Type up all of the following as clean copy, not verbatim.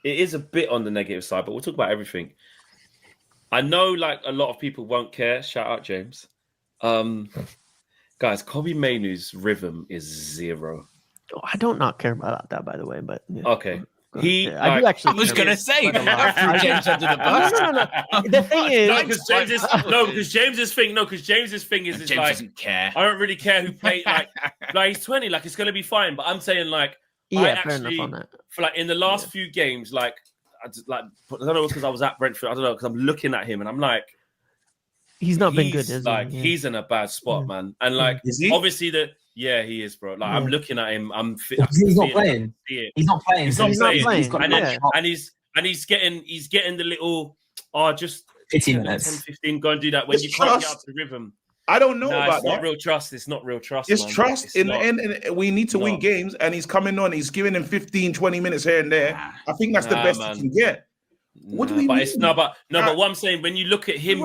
it is a bit on the negative side, but we'll talk about everything. I know, like, a lot of people won't care. Shout out, James. Guys, Kobbie Mainoo's rhythm is 0. I don't not care about that, by the way. But yeah. Okay. I do actually. I was going to say, like I threw James under the bus. No. The thing is, because James's thing is James like, doesn't care. I don't really care who played. Like he's 20, like it's gonna be fine. But I'm saying, like, yeah, fair enough on that. For like in the last few games, like, I don't know, because I was at Brentford. I don't know, because I'm looking at him and I'm like, he's not been good, is like, he? Yeah. he's in a bad spot, man. And like, obviously yeah, he is, bro. Like, I'm looking at him. He's not playing. He's not playing. He's not playing. And he's getting the little just 15 minutes, 10, 15. Go and do that when you can't get up to the rhythm. I don't know about it's that. Not real trust. It's not real trust. It's man. trust it's in not. the end. And we need to win games, and he's coming on. He's giving him 15, 20 minutes here and there. I think that's the best he can get. What do we mean? But what I'm saying, when you look at him,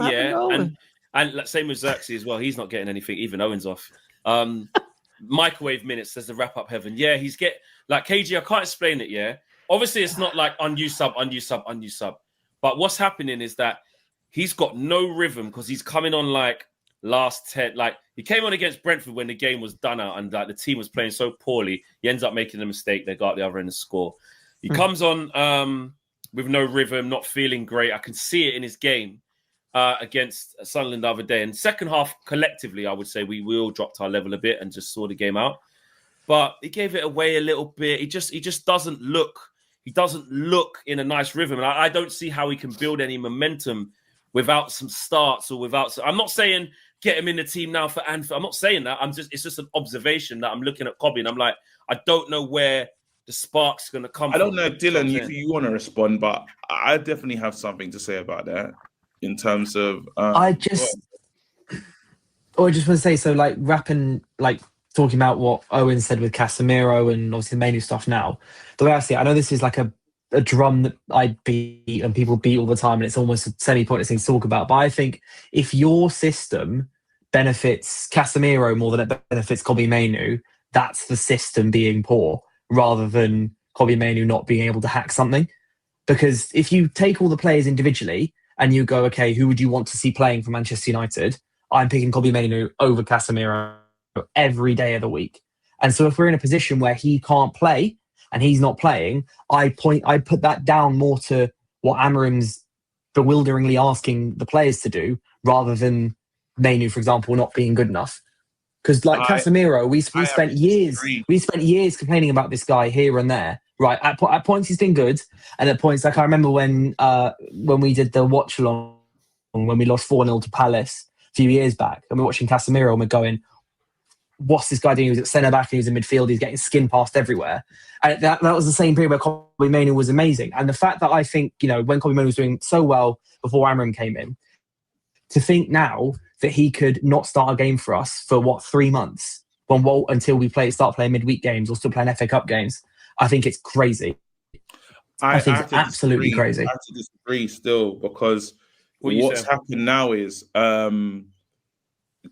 and same with Xerxes as well, he's not getting anything. Even Owen's off. Microwave minutes, there's the wrap up heaven. Yeah, he's like KG. I can't explain it. Yeah, obviously it's not like unused sub. But what's happening is that he's got no rhythm because he's coming on like last 10. Like, he came on against Brentford when the game was done out and like the team was playing so poorly. He ends up making a mistake. They got the other end and score. He comes on with no rhythm, not feeling great. I can see it in his game against Sunderland the other day. And second half, collectively, I would say we all dropped our level a bit and just saw the game out. But he gave it away a little bit. He just doesn't look. He doesn't look in a nice rhythm. And I don't see how he can build any momentum without some starts or without. I'm not saying get him in the team now for Anfield. I'm not saying that. It's just an observation that I'm looking at Kobbie and I'm like, I don't know where the spark's going to come from. I don't know, Dylan, if you want to respond, but I definitely have something to say about that in terms of. I just want to say, so like rapping, like talking about what Owen said with Casemiro and obviously the Mainoo stuff now. The way I see it, I know this is like a drum that I beat and people beat all the time and it's almost a semi-pointless thing to talk about. But I think if your system benefits Casemiro more than it benefits Kobbie Mainoo, that's the system being poor rather than Kobbie Mainoo not being able to hack something. Because if you take all the players individually and you go, okay, who would you want to see playing for Manchester United? I'm picking Kobbie Mainoo over Casemiro every day of the week. And so if we're in a position where he can't play and he's not playing, I put that down more to what Amorim's bewilderingly asking the players to do rather than Mainoo, for example, not being good enough. Because like Casemiro, we spent years complaining about this guy here and there. Right, at points he's been good, and at points, like I remember when we did the watch along when we lost 4-0 to Palace a few years back, and we're watching Casemiro and we're going, what's this guy doing? He was at centre back and he was in midfield. He's getting skin passed everywhere. And that was the same period where Kobbie Mainoo was amazing. And the fact that I think, when Kobbie Mainoo was doing so well before Amorim came in, to think now that he could not start a game for us for 3 months until we start playing midweek games or still playing FA Cup games, I think it's crazy. I think it's absolutely crazy. I have to disagree still because what's happened now is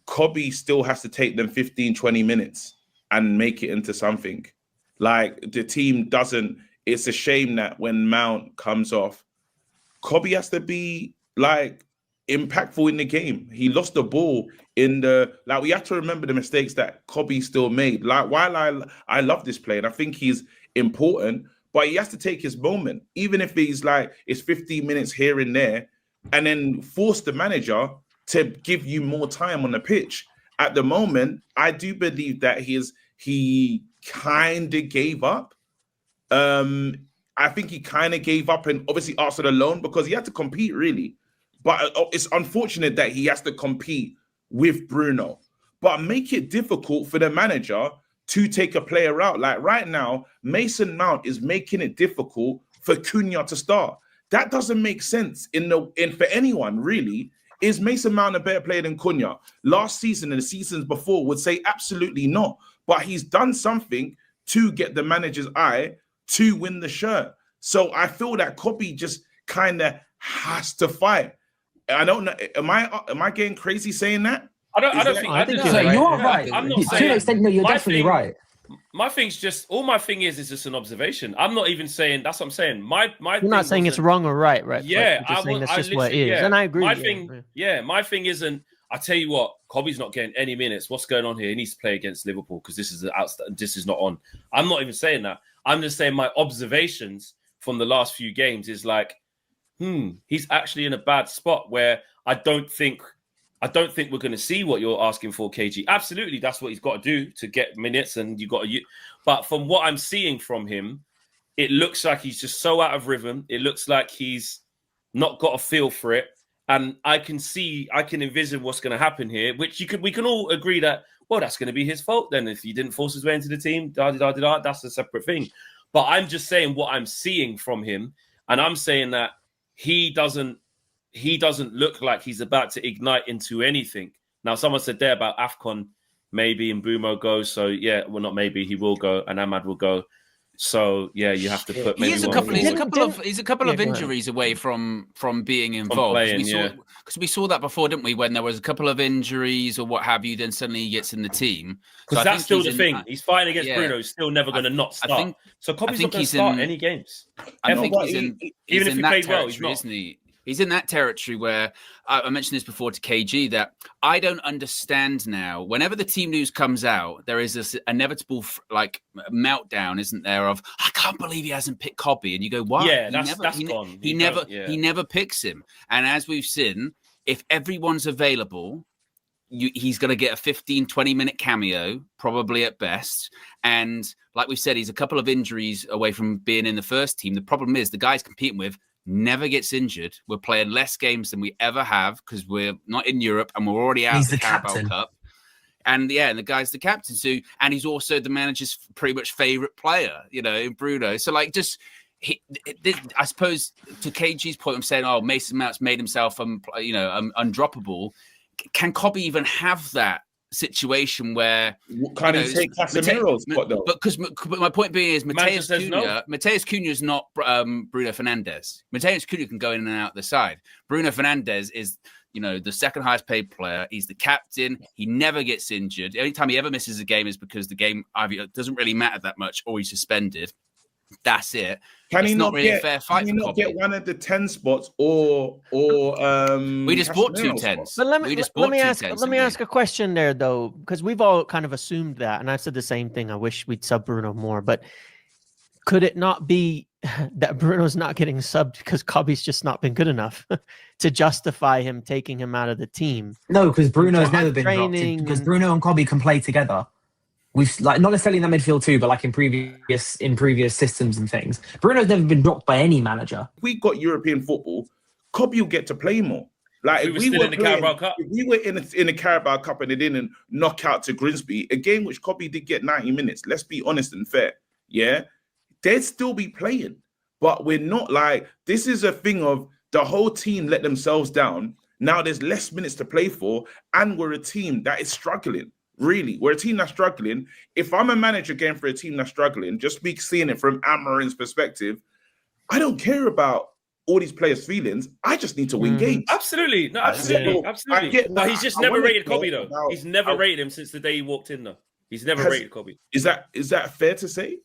Kobbie still has to take them 15, 20 minutes and make it into something. Like the team doesn't. It's a shame that when Mount comes off, Kobbie has to be like impactful in the game. He lost the ball we have to remember the mistakes that Kobbie still made. Like while I love this player and I think he's important, but he has to take his moment, even if he's like it's 15 minutes here and there, and then force the manager to give you more time on the pitch. At the moment, I do believe that he kind of gave up. I think he kind of gave up and obviously Arsenal alone because he had to compete really. But it's unfortunate that he has to compete with Bruno. But make it difficult for the manager to take a player out. Like right now, Mason Mount is making it difficult for Cunha to start. That doesn't make sense for anyone, really. Is Mason Mount a better player than Cunha? Last season and the seasons before would say absolutely not. But he's done something to get the manager's eye to win the shirt. So I feel that Kobbie just kind of has to fight. I don't know. Am I getting crazy saying that? I don't think so. Right. You are right. I'm not saying, to an extent, no, you're definitely right. My thing's just my thing is just an observation. I'm not even saying that's what I'm saying. My You're not saying it's wrong or right? Yeah, you're just saying that's just what it is, and I agree. My thing isn't. I tell you what, Kobbie's not getting any minutes. What's going on here? He needs to play against Liverpool because this is not on. I'm not even saying that. I'm just saying my observations from the last few games is like, he's actually in a bad spot where I don't think we're going to see what you're asking for, KG. Absolutely, that's what he's got to do to get minutes, and you got to. But from what I'm seeing from him, it looks like he's just so out of rhythm. It looks like he's not got a feel for it, and I can envision what's going to happen here. Which we can all agree that that's going to be his fault. Then if he didn't force his way into the team, that's a separate thing. But I'm just saying what I'm seeing from him, and I'm saying that he doesn't look like he's about to ignite into anything. Now, someone said there about AFCON, maybe, and Bumo goes. So, yeah, well, not maybe, he will go, and Ahmad will go. So, yeah, you have to put maybe he's a couple of injuries away from being involved. Because we saw that before, didn't we? When there was a couple of injuries or what have you, then suddenly he gets in the team. Because that's still the thing. He's fighting against Bruno. He's still never going to not start. So Kobbie's not going to start any games. I think even if he played well, he's not. Isn't he? He's in that territory where I mentioned this before to KG that I don't understand now. Whenever the team news comes out, there is this inevitable meltdown, isn't there? Of I can't believe he hasn't picked Kobbie, and you go, why? Yeah, that's gone. He never picks him. And as we've seen, if everyone's available, he's going to get a 15, 20-minute cameo, probably at best. And like we said, he's a couple of injuries away from being in the first team. The problem is the guys competing with never gets injured. We're playing less games than we ever have because we're not in Europe and we're already out of the Carabao Cup. And the guy's the captain too. And he's also the manager's pretty much favorite player, in Bruno. So I suppose to KG's point, I'm saying, Mason Mount's made himself, undroppable. Can Kobbie even have that situation where kind of take Casemiro's spot though? But my point being is Mateus Cunha is not Bruno Fernandes. Mateus Cunha can go in and out the side. Bruno Fernandes is the second highest paid player. He's the captain. He never gets injured. The only time he ever misses a game is because the game either doesn't really matter that much or he's suspended. That's it. Can he not really a fair fight? Can he not get one of the 10 spots or we just bought 2 10s. But let me ask a question there though, because we've all kind of assumed that, and I said the same thing. I wish we'd sub Bruno more, but could it not be that Bruno's not getting subbed because Kobbie's just not been good enough to justify him taking him out of the team? No, because Bruno's never been dropped. Because Bruno and Kobbie can play together. We've not necessarily in the midfield too, but in previous systems and things. Bruno's never been dropped by any manager. If we got European football, Kobbie will get to play more. If we were in the Carabao Cup. If we were in the Carabao Cup and they didn't knock out to Grimsby, a game which Kobbie did get 90 minutes. Let's be honest and fair. Yeah, they'd still be playing, but we're not this is a thing of the whole team let themselves down. Now there's less minutes to play for, and we're a team that is struggling. Really, we're a team that's struggling. If I'm a manager going for a team that's struggling, just seeing it from Amorim's perspective, I don't care about all these players' feelings. I just need to win games. Absolutely. No, absolutely. But he's just never rated Kobbie, though. He's never rated him since the day he walked in, though. He's never rated Kobbie. Is that fair to say?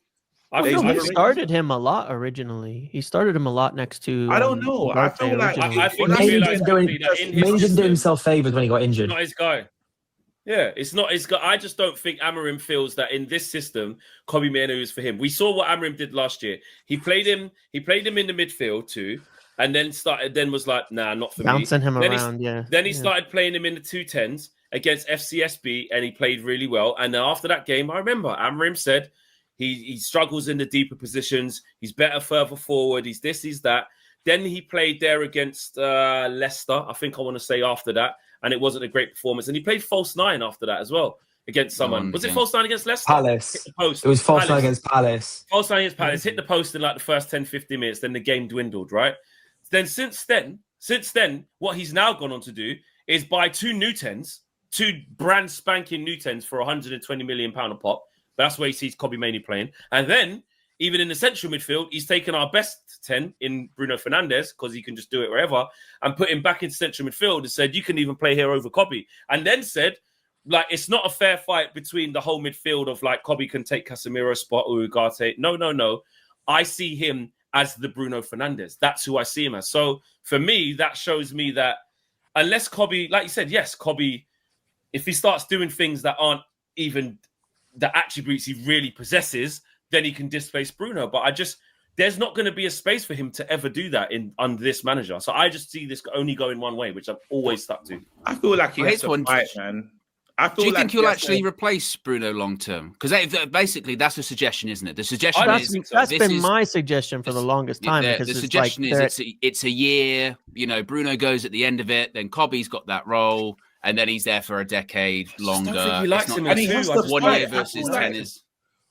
He started him a lot originally. He started him a lot next to. I don't know. I feel like I think he realized didn't do himself favors when he got injured. Not his guy. Yeah, it's not his guy. I just don't think Amorim feels that in this system, Kobbie Mainoo is for him. We saw what Amorim did last year. He played him in the midfield too, and then was like, nah, not for Bouncing me. him around, yeah. Then he started playing him in the 2 10s against FCSB, and he played really well. And then after that game, I remember Amorim said he struggles in the deeper positions. He's better further forward. He's this, he's that. Then he played there against Leicester, I think I want to say after that. And it wasn't a great performance. And he played false 9 after that as well against someone. Was it false 9 against Leicester? Palace. Hit the post. It was false 9 against Palace. False 9 against Palace. Hit the post in the first 10, 15 minutes. Then the game dwindled, right? Then since then, what he's now gone on to do is buy 2 new 10s, 2 brand spanking new 10s for £120 million a pop. That's where he sees Kobbie Mainoo playing. And then, even in the central midfield, he's taken our best 10 in Bruno Fernandes, because he can just do it wherever, and put him back into central midfield and said, you can even play here over Kobbie. And then said, like it's not a fair fight between the whole midfield of like Kobbie can take Casemiro's spot or Ugarte. No. I see him as the Bruno Fernandes. That's who I see him as. So for me, that shows me that unless Kobbie, like you said, yes, Kobbie, if he starts doing things that aren't even the attributes he really possesses, then he can displace Bruno. But there's not going to be a space for him to ever do that under this manager. So I just see this only going one way, which I've always stuck to. I feel like he has to fight, man. Do you think he'll actually replace Bruno long term? Because basically, that's a suggestion, isn't it? The suggestion that's been my suggestion for the longest time. Because the suggestion is it's a year. You know, Bruno goes at the end of it. Then Kobbie's got that role, and then he's there for a decade longer. I don't think he likes him. And he has to 1 year versus 10 is.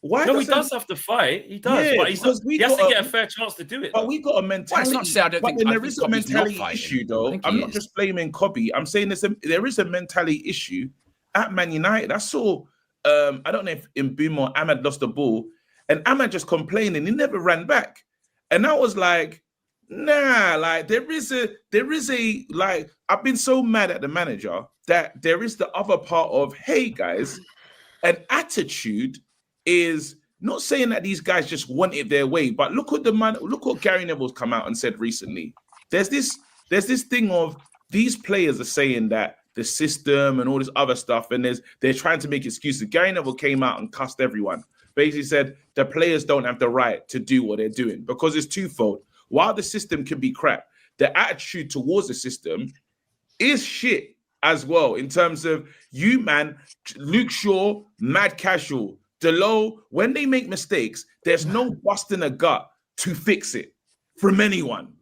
Why? No, he does have to fight. He does, yeah, but he has to get a fair chance to do it. But we got a mentality. Well, it's not to say I don't think there is a mentality issue, though. I'm not just blaming Kobbie. I'm saying there is a mentality issue at Man United. I saw, I don't know if Mbeumo or Ahmad lost the ball, and Ahmad just complaining. He never ran back, and I was like, nah. Like there is a like. I've been so mad at the manager that there is the other part of, hey guys, an attitude is not saying that these guys just want it their way, but look what Gary Neville's come out and said recently. There's this thing of these players are saying that the system and all this other stuff, and they're trying to make excuses. Gary Neville came out and cussed everyone. Basically said the players don't have the right to do what they're doing because it's twofold. While the system can be crap, the attitude towards the system is shit as well. In terms of you, man, Luke Shaw, mad casual. Delo, when they make mistakes, there's no busting a gut to fix it from anyone.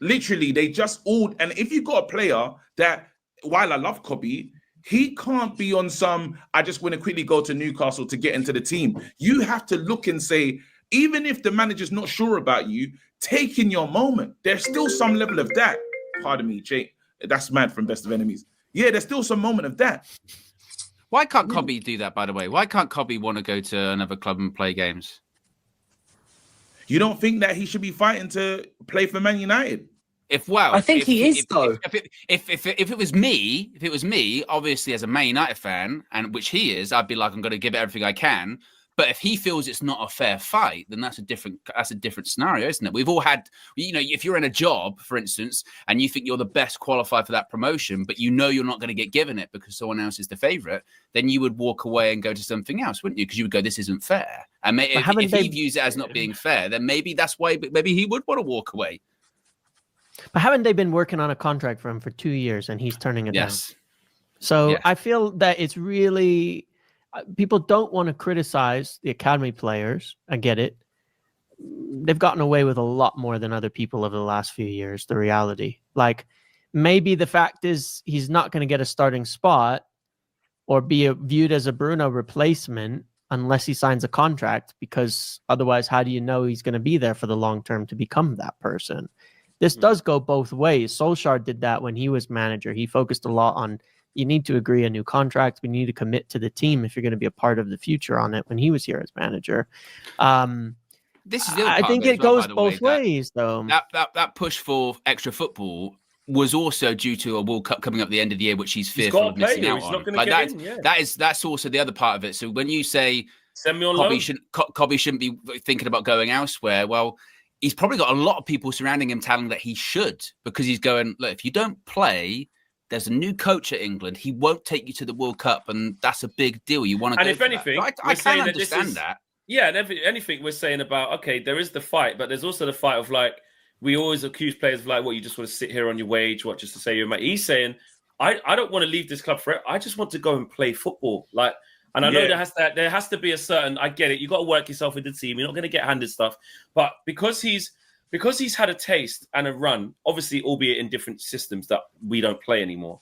Literally, they just all. And if you got a player that, while I love Kobbie, he can't be on some, I just want to quickly go to Newcastle to get into the team. You have to look and say, even if the manager's not sure about you, take in your moment. There's still some level of that. Pardon me, Jake. That's mad from Best of Enemies. Yeah, there's still some moment of that. Why can't Kobbie do that, by the way? Why can't Kobbie want to go to another club and play games? You don't think that he should be fighting to play for Man United? I think he is, though. If it was me, obviously as a Man United fan, and which he is, I'd be like, I'm going to give it everything I can. But if he feels it's not a fair fight, then that's a different scenario, isn't it? We've all had, if you're in a job, for instance, and you think you're the best qualified for that promotion, but you know you're not going to get given it because someone else is the favourite, then you would walk away and go to something else, wouldn't you? Because you would go, this isn't fair. And if he views it as not being fair, then maybe that's why. Maybe he would want to walk away. But haven't they been working on a contract for him for 2 years and he's turning it down? So yes. I feel that it's really. People don't want to criticize the academy players. I get it. They've gotten away with a lot more than other people over the last few years, the reality. Like, maybe the fact is he's not going to get a starting spot or be viewed as a Bruno replacement unless he signs a contract, because otherwise, how do you know he's going to be there for the long term to become that person? This does go both ways. Solskjaer did that when he was manager. He focused a lot on, you need to agree a new contract. We need to commit to the team if you're going to be a part of the future on it when he was here as manager. This is the other I think it goes both ways, though. That push for extra football was also due to a World Cup coming up at the end of the year, which he's fearful of missing out on. That's also the other part of it. So when you say Kobbie shouldn't be thinking about going elsewhere, well, he's probably got a lot of people surrounding him telling that he should, because he's going, look, if you don't play, there's a new coach at England. He won't take you to the World Cup, and that's a big deal. You want to go if anything, I can understand that. Yeah, and anything we're saying about, okay, there is the fight, but there's also the fight of, like, we always accuse players of, like, what, you just want to sit here on your wage, what, just to say you're mate. He's saying, I don't want to leave this club forever. I just want to go and play football. Like, and I know there has to be a certain, I get it, you got to work yourself with the team. You're not going to get handed stuff. But because he's had a taste and a run, obviously, albeit in different systems that we don't play anymore,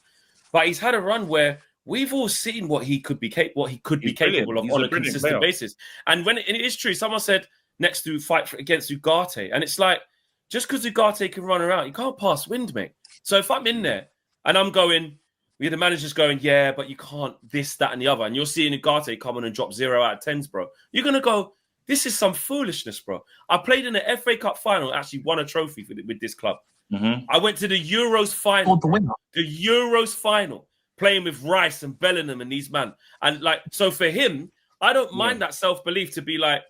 but he's had a run where we've all seen what he could be capable of on a consistent basis. And when it is true, someone said next to fight against Ugarte, and it's like, just because Ugarte can run around, you can't pass wind, mate. So if I'm in there and I'm going, the manager's going, yeah, but you can't this, that, and the other, and you're seeing Ugarte come on and drop 0 out of 10s, bro, you're going to go, this is some foolishness, bro. I played in the FA Cup final, actually won a trophy with this club. Mm-hmm. I went to the Euros final. The winner. The Euros final. playing with Rice and Bellingham and these man. And like, so for him, I don't mind that self-belief to be like,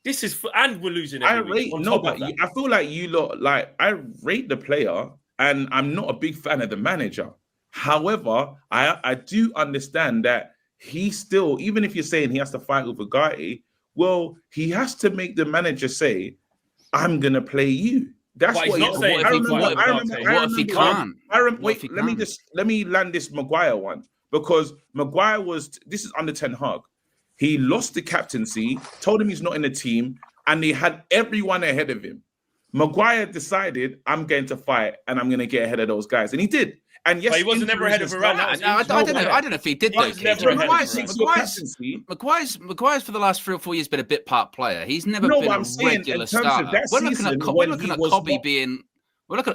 this is, and we're losing every week. I feel like you lot, like, I rate the player and I'm not a big fan of the manager. However, I do understand that he still, even if you're saying he has to fight with Ugarte, well, he has to make the manager say, I'm going to play you. That's what he's not saying. What if he can't? Wait, let me land this Maguire one, because Maguire this is under Ten Hag. He lost the captaincy, told him he's not in the team, and he had everyone ahead of him. Maguire decided, I'm going to fight and I'm going to get ahead of those guys. And he did. And yes, but he wasn't never ahead of Varane. I don't know if he did though. Maguire's for the last 3 or 4 years been a bit part player. He's never been a regular starter. We're looking at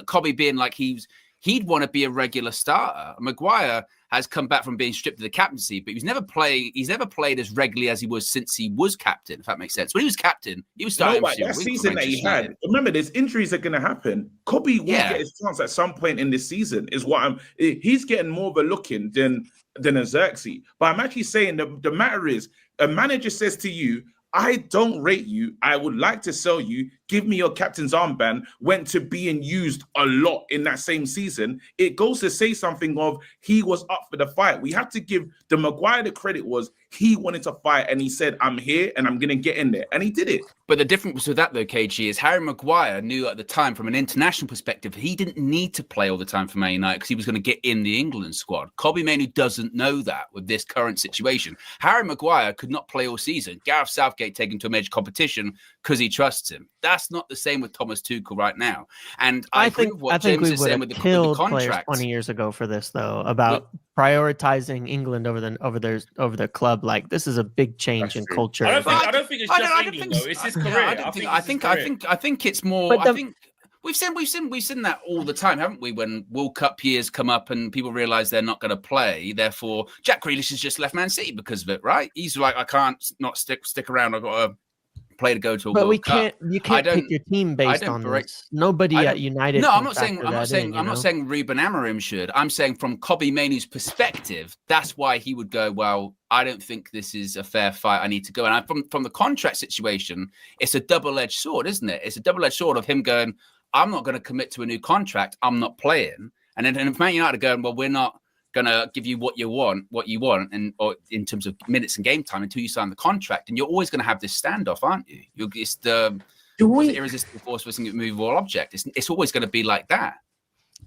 Kobbie being like he'd want to be a regular starter. Maguire has come back from being stripped of the captaincy, but he's never played as regularly as he was since he was captain, if that makes sense. When he was captain, he was starting that season that he had. Remember, there's injuries that are going to happen. Kobbie will get his chance at some point in this season, is what he's getting more of a look in than a Xerxes. But I'm actually saying the matter is, a manager says to you, I don't rate you. I would like to sell you. Give me your captain's armband. Went to being used a lot in that same season. It goes to say something of he was up for the fight. We have to give the Maguire the credit was he wanted to fight and he said, I'm here and I'm going to get in there. And he did it. But the difference with that though, KG, is Harry Maguire knew at the time from an international perspective, he didn't need to play all the time for Man United because he was going to get in the England squad. Kobbie Mainoo doesn't know that with this current situation. Harry Maguire could not play all season. Gareth Southgate taken to a major competition because he trusts him. That's not the same with Thomas Tuchel right now. And I think what James is saying with the contract 20 years ago for this though, about prioritizing England over their club. Like, this is a big change in culture. I don't think it's just England though. It's his career. I think it's more. I think we've seen that all the time, haven't we? When World Cup years come up and people realise they're not going to play, therefore Jack Grealish has just left Man City because of it, right? He's like, I can't not stick around. I've got to play to go to a World Cup. You can't pick your team based on this. Nobody at United. No, I'm not saying Ruben Amorim should. I'm saying from Kobbie Mainoo's perspective, that's why he would go, well, I don't think this is a fair fight. I need to go. And from the contract situation, it's a double-edged sword, isn't it? It's a double-edged sword of him going, I'm not going to commit to a new contract. I'm not playing. And then if Man United are going, well, we're not going to give you what you want, or in terms of minutes and game time until you sign the contract. And you're always going to have this standoff, aren't you? It's the irresistible force versus immovable object. It's always going to be like that.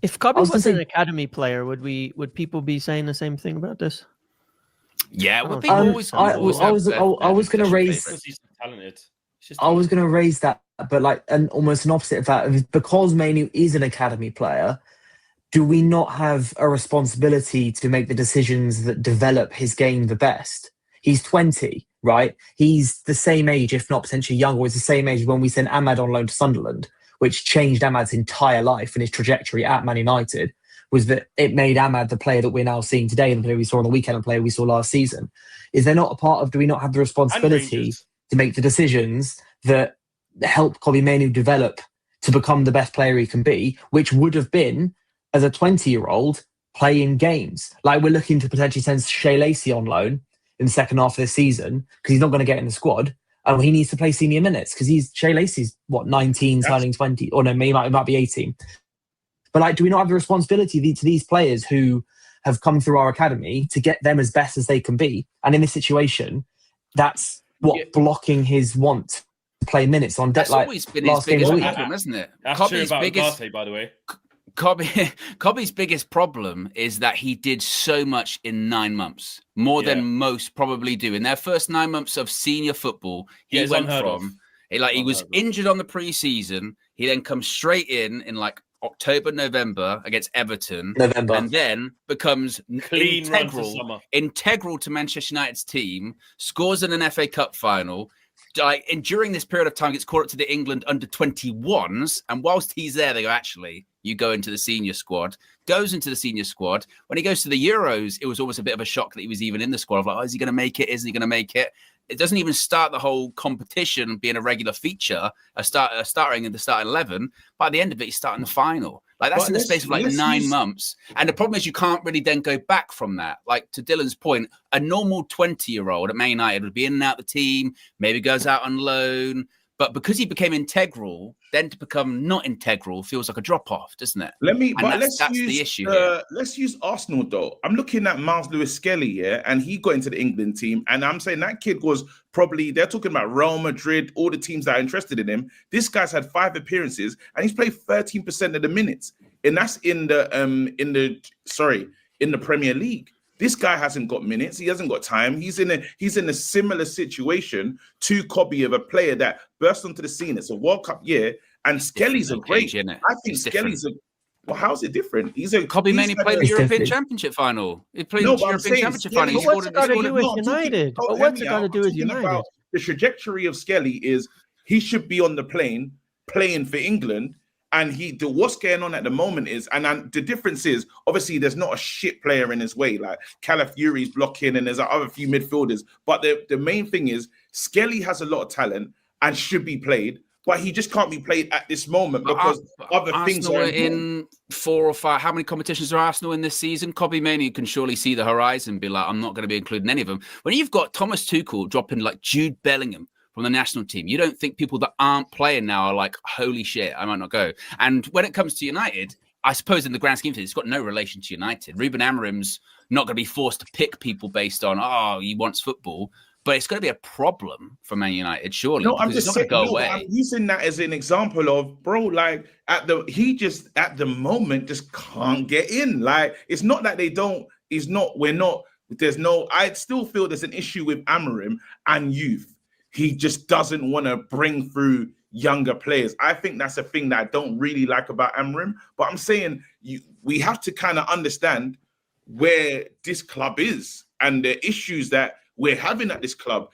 If Kobbie was an academy player, would people be saying the same thing about this? Yeah, well, I was going to raise. I was going to raise that, but like almost an opposite of that, because Mainoo is an academy player. Do we not have a responsibility to make the decisions that develop his game the best? He's 20, right? He's the same age, if not potentially younger. He's the same age when we sent Ahmad on loan to Sunderland, which changed Ahmad's entire life and his trajectory at Man United. Was that it made Ahmad the player that we're now seeing today, the player we saw on the weekend, and the player we saw last season? Is there not a part of, do we not have the responsibility to make the decisions that help Kobbie Mainoo develop to become the best player he can be, which would have been, as a 20-year-old, playing games? Like, we're looking to potentially send Shea Lacey on loan in the second half of this season because he's not going to get in the squad. And he needs to play senior minutes because Shea Lacey's, 19, turning 20? Or no, he might be 18. But like, do we not have the responsibility to these players who have come through our academy to get them as best as they can be? And in this situation, that's blocking his want to play minutes on debt. That's always been his biggest problem, isn't it? That's true about Ugarte, by the way. Kobbie's biggest problem is that he did so much in 9 months, more than most probably do. In their first 9 months of senior football, he went from he was injured on the pre-season. He then comes straight in like October, November against Everton, and then becomes integral to Manchester United's team. Scores in an FA Cup final. And during this period of time, gets called up to the England under-21s, and whilst he's there, they go, actually, you go into the senior squad. Goes into the senior squad. When he goes to the Euros, it was almost a bit of a shock that he was even in the squad. Of like, is he going to make it? Isn't he going to make it? it doesn't even start the whole competition being a regular feature, starting in the starting 11. By the end of it, he's starting the final. Like that's in the space of like 9 months. And the problem is you can't really then go back from that. Like to Dylan's point, a normal 20-year-old at Man United would be in and out the team, maybe goes out on loan. But because he became integral, then to become not integral feels like a drop-off, doesn't it? Let's use the issue here. Let's use Arsenal though. I'm looking at Miles Lewis-Skelly, and he got into the England team, and I'm saying that kid was probably, they're talking about Real Madrid, all the teams that are interested in him. This guy's had 5 appearances, and he's played 13% of the minutes, and that's in the Premier League. This guy hasn't got minutes. He hasn't got time. He's in a similar situation to Kobbie, of a player that burst onto the scene. It's a World Cup year, and Skelly's a great. I think Skelly's a. Well, how's it different? Kobbie mainly played the European Championship final. He played the European Championship final. But what's it got to do with United? What's it got to do with United? The trajectory of Skelly is he should be on the plane playing for England. And what's going on at the moment is, and the difference is, obviously, there's not a shit player in his way. Like Calafiori's blocking, and there's other few midfielders. But the main thing is, Skelly has a lot of talent and should be played, but he just can't be played at this moment because other things are in 4 or 5. How many competitions are Arsenal in this season? Kobbie Mainoo can surely see the horizon and be like, I'm not going to be including any of them. When you've got Thomas Tuchel dropping like Jude Bellingham from the national team, you don't think people that aren't playing now are like, holy shit, I might not go. And when it comes to United, I suppose in the grand scheme of things, it's got no relation to United. Ruben Amorim's not going to be forced to pick people based on, he wants football, but it's going to be a problem for Man United, surely. No, I'm just saying, go away. I'm using that as an example of, bro, like at the moment just can't get in. Like, it's not that I still feel there's an issue with Amorim and youth. He just doesn't want to bring through younger players. I think that's a thing that I don't really like about Amorim. But I'm saying we have to kind of understand where this club is and the issues that we're having at this club.